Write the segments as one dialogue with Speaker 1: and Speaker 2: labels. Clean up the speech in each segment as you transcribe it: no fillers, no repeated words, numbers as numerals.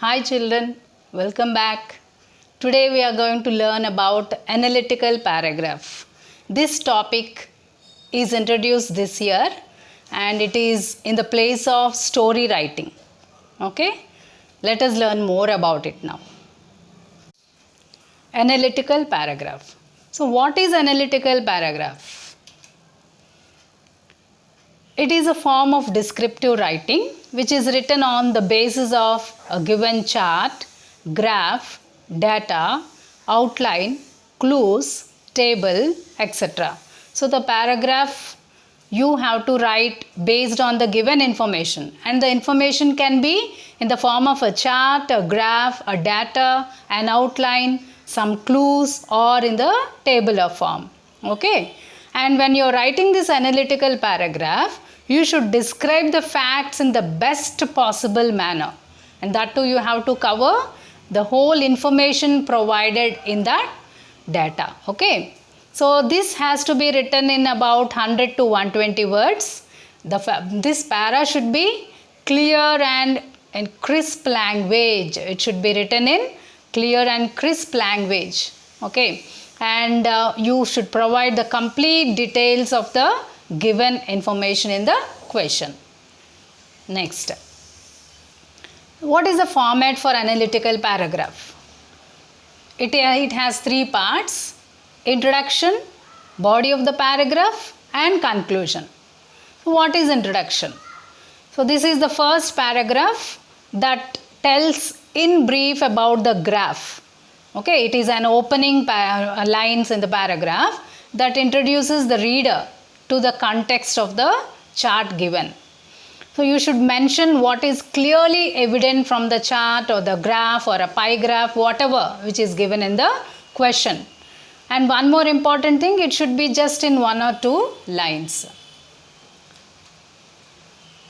Speaker 1: Hi children, welcome back. Today we are going to learn about analytical paragraph. This topic is introduced this year and it is in the place of story writing. Okay? Let us learn more about it now. Analytical paragraph. So what is analytical paragraph? It is a form of descriptive writing which is written on the basis of a given chart, graph, data, outline, clues, table, etc. So the paragraph you have to write based on the given information, and the information can be in the form of a chart, a graph, a data, an outline, some clues, or in the tabular form. Okay? And when you are writing this analytical paragraph, you should describe the facts in the best possible manner, and that too you have to cover the whole information provided in that data. Okay, so this has to be written in about 100 to 120 words. This para should be clear and in crisp language. It should be written in clear and crisp language. Okay, and you should provide the complete details of the given information in the question. Next, what is the format for analytical paragraph? It has three parts: introduction, body of the paragraph, and conclusion. What is introduction? So this is the first paragraph that tells in brief about the graph. Okay, it is an opening lines in the paragraph that introduces the reader to the context of the chart given. So you should mention what is clearly evident from the chart or the graph or a pie graph, whatever which is given in the question. And one more important thing, it should be just in one or two lines.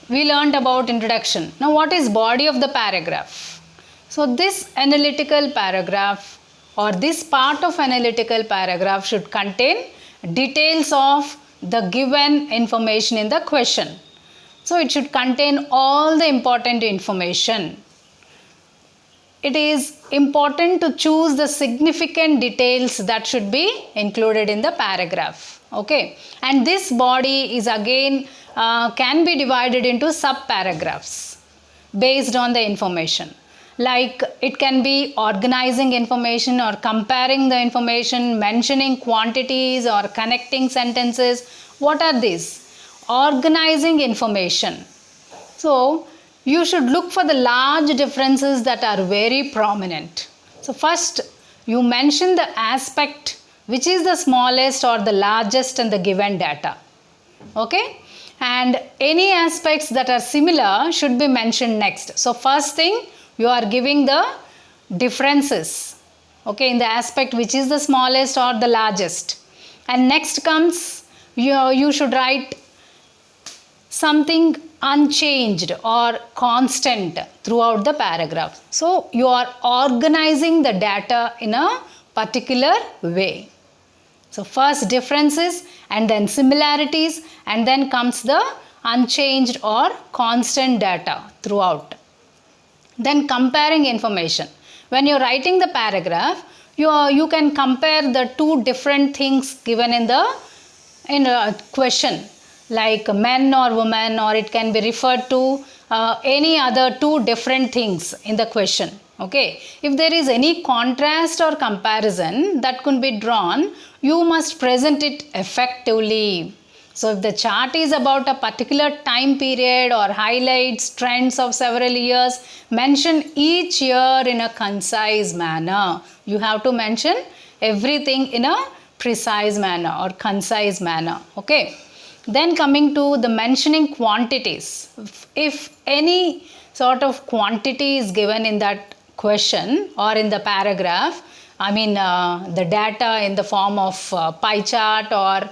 Speaker 1: We learned about introduction. Now what is body of the paragraph? So this analytical paragraph or this part of analytical paragraph should contain details of the given information in the question. So it should contain all the important information. It is important to choose the significant details that should be included in the paragraph. Okay, and this body is again can be divided into sub paragraphs based on the information. Like it can be organizing information or comparing the information, mentioning quantities or connecting sentences. What are these? Organizing information. So you should look for the large differences that are very prominent. So first you mention the aspect which is the smallest or the largest in the given data. Okay, and any aspects that are similar should be mentioned next. So first thing, you are giving the differences, okay, in the aspect which is the smallest or the largest, and next comes you should write something unchanged or constant throughout the paragraph. So you are organizing the data in a particular way. So first differences and then similarities, and then comes the unchanged or constant data throughout. Then comparing information. When you are writing the paragraph, you can compare the two different things given in a question, like men or women, or it can be referred to any other two different things in the question. Okay, if there is any contrast or comparison that could be drawn, you must present it effectively. So if the chart is about a particular time period or highlights trends of several years, mention each year in a concise manner. You have to mention everything in a precise manner or concise manner. Okay. Then coming to the mentioning quantities. If any sort of quantity is given in that question or in the paragraph, I mean the data in the form of pie chart or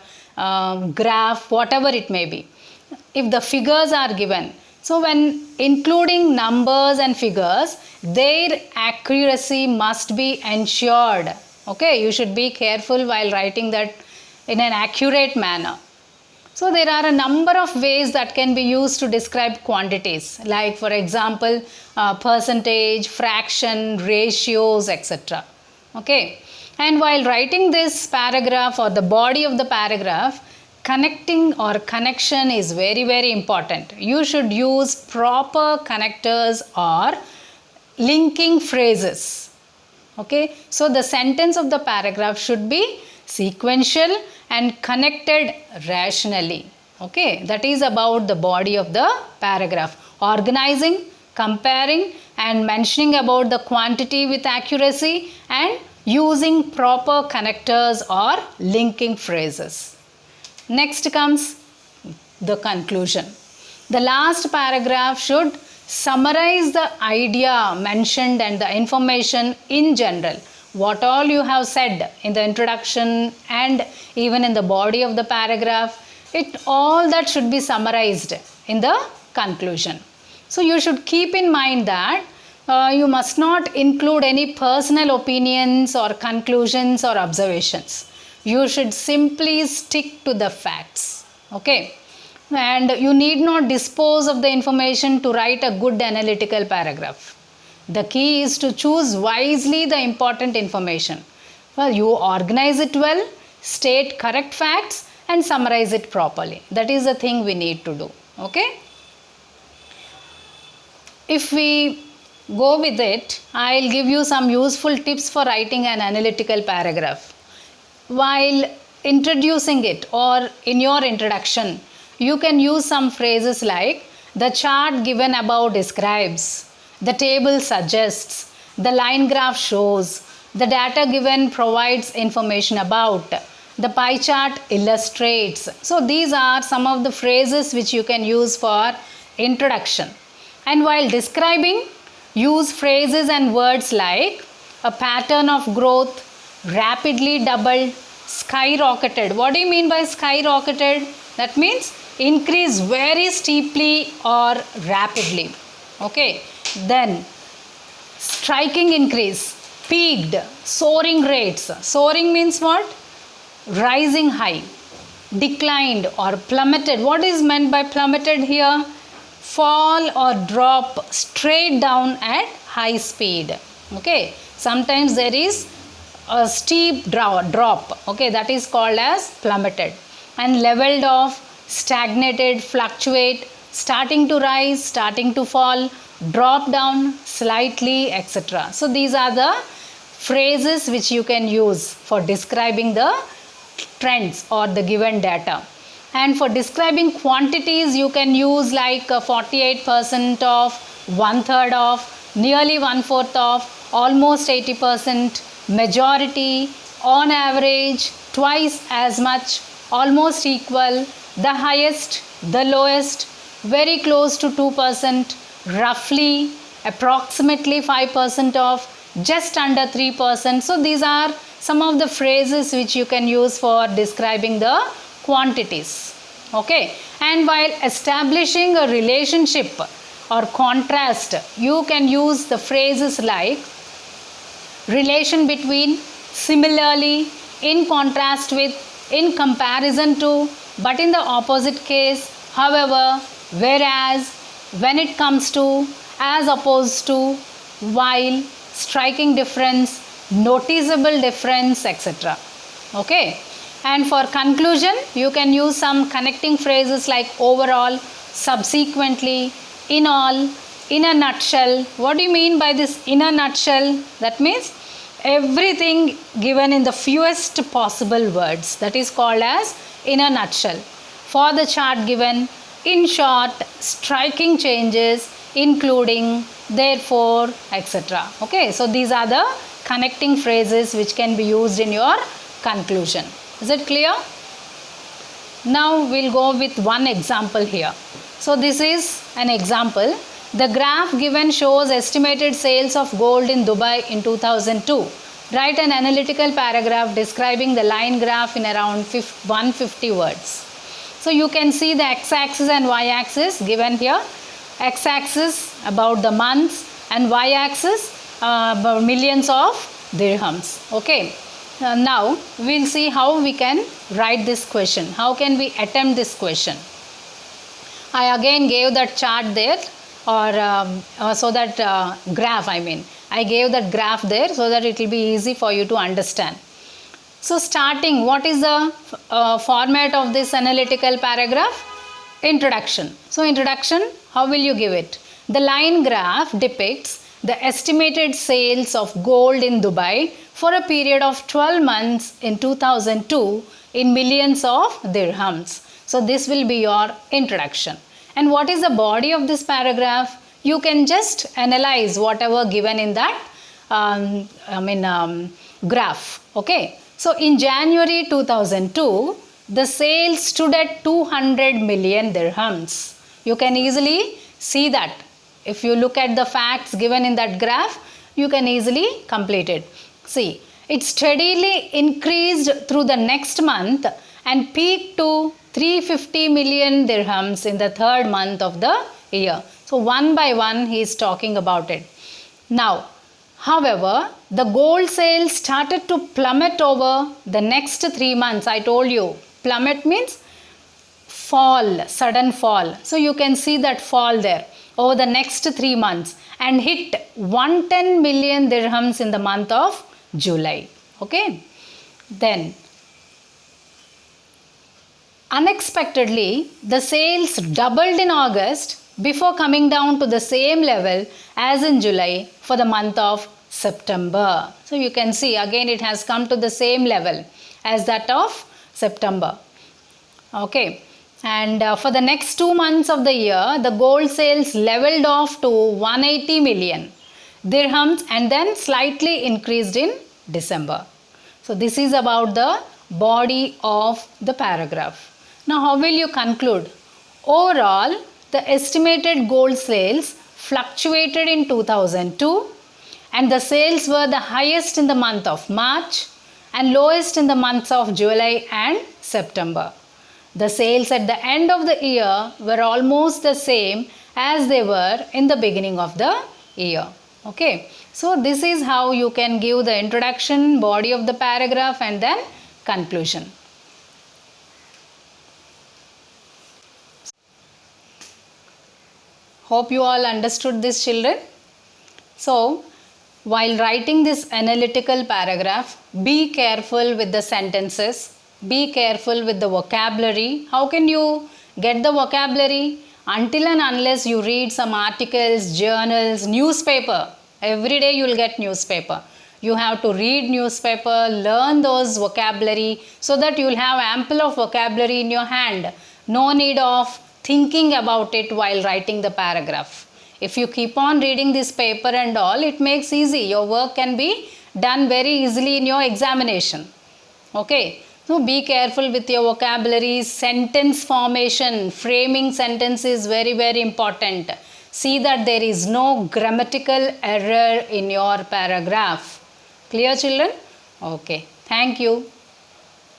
Speaker 1: graph, whatever it may be, if the figures are given, so when including numbers and figures, their accuracy must be ensured. Okay, you should be careful while writing that in an accurate manner. So there are a number of ways that can be used to describe quantities, like for example, percentage, fraction, ratios, etc. Okay. And while writing this paragraph or the body of the paragraph, connecting or connection is very, very important. You should use proper connectors or linking phrases. Okay. So the sentence of the paragraph should be sequential and connected rationally. Okay, that is about the body of the paragraph. Organizing, comparing and mentioning about the quantity with accuracy and using proper connectors or linking phrases. Next comes the conclusion. The last paragraph should summarize the idea mentioned and the information in general. What all you have said in the introduction and even in the body of the paragraph, all that should be summarized in the conclusion. So you should keep in mind that you must not include any personal opinions or conclusions or observations. You should simply stick to the facts. Okay. And you need not dispose of the information to write a good analytical paragraph. The key is to choose wisely the important information. Well, you organize it well, state correct facts and summarize it properly. That is the thing we need to do. Okay. If we go with it, I'll give you some useful tips for writing an analytical paragraph. While introducing it or in your introduction, you can use some phrases like the chart given above describes, the table suggests, the line graph shows, the data given provides information about, the pie chart illustrates. So these are some of the phrases which you can use for introduction. And while describing, use phrases and words like a pattern of growth, rapidly doubled, skyrocketed. What do you mean by skyrocketed? That means increase very steeply or rapidly. Okay. Then striking increase, peaked, soaring rates. Soaring means what? Rising high. Declined or plummeted. What is meant by plummeted here? Fall or drop straight down at high speed. Okay. Sometimes there is a steep drop. Okay. That is called as plummeted. And leveled off, stagnated, fluctuate, starting to rise, starting to fall, drop down slightly, etc. So these are the phrases which you can use for describing the trends or the given data. And for describing quantities, you can use like 48% of, 1/3 of, nearly 1/4 of, almost 80%, majority, on average, twice as much, almost equal, the highest, the lowest, very close to 2%, roughly, approximately 5% of, just under 3%. So these are some of the phrases which you can use for describing the quantities. Okay. And while establishing a relationship or contrast, you can use the phrases like relation between, similarly, in contrast with, in comparison to, but in the opposite case, however, whereas, when it comes to, as opposed to, while, striking difference, noticeable difference, etc. Okay. And for conclusion, you can use some connecting phrases like overall, subsequently, in all, in a nutshell. What do you mean by this in a nutshell? That means everything given in the fewest possible words. That is called as in a nutshell. For the chart given, in short, striking changes, including, therefore, etc. Okay, so these are the connecting phrases which can be used in your conclusion. Is it clear? Now we'll go with one example here. So this is an example. The graph given shows estimated sales of gold in Dubai in 2002. Write an analytical paragraph describing the line graph in around 150 words. So you can see the x-axis and y-axis given here. X-axis about the months and y-axis about millions of dirhams. Okay. Now we'll see how we can write this question. How can we attempt this question? I again gave that chart there, or so that graph, I mean. I gave that graph there so that it will be easy for you to understand. So starting, what is the format of this analytical paragraph? Introduction. So introduction, how will you give it? The line graph depicts the estimated sales of gold in Dubai for a period of 12 months in 2002 in millions of dirhams. So this will be your introduction. And what is the body of this paragraph? You can just analyze whatever given in that graph. Okay. So in January 2002, the sales stood at 200 million dirhams. You can easily see that. If you look at the facts given in that graph, you can easily complete it. See, it steadily increased through the next month and peaked to 350 million dirhams in the third month of the year. So one by one he is talking about it. Now, however, the gold sales started to plummet over the next 3 months. I told you, plummet means fall, sudden fall. So you can see that fall there over the next 3 months and hit 110 million dirhams in the month of July. Okay. Then unexpectedly, the sales doubled in August before coming down to the same level as in July for the month of September. So you can see again it has come to the same level as that of September. Okay. And for the next 2 months of the year, the gold sales leveled off to 180 million dirhams and then slightly increased in December. So this is about the body of the paragraph. Now how will you conclude? Overall, the estimated gold sales fluctuated in 2002 and the sales were the highest in the month of March and lowest in the months of July and September. The sales at the end of the year were almost the same as they were in the beginning of the year. Okay. So this is how you can give the introduction, body of the paragraph and then conclusion. Hope you all understood this, children. So while writing this analytical paragraph, be careful with the sentences. Be careful with the vocabulary. How can you get the vocabulary? Until and unless you read some articles, journals, newspaper. Every day you will get newspaper. You have to read newspaper, learn those vocabulary so that you will have ample of vocabulary in your hand. No need of thinking about it while writing the paragraph. If you keep on reading this paper and all, it makes easy. Your work can be done very easily in your examination. Okay. So be careful with your vocabulary, sentence formation, framing sentence is very, very important. See that there is no grammatical error in your paragraph. Clear, children? Okay. Thank you.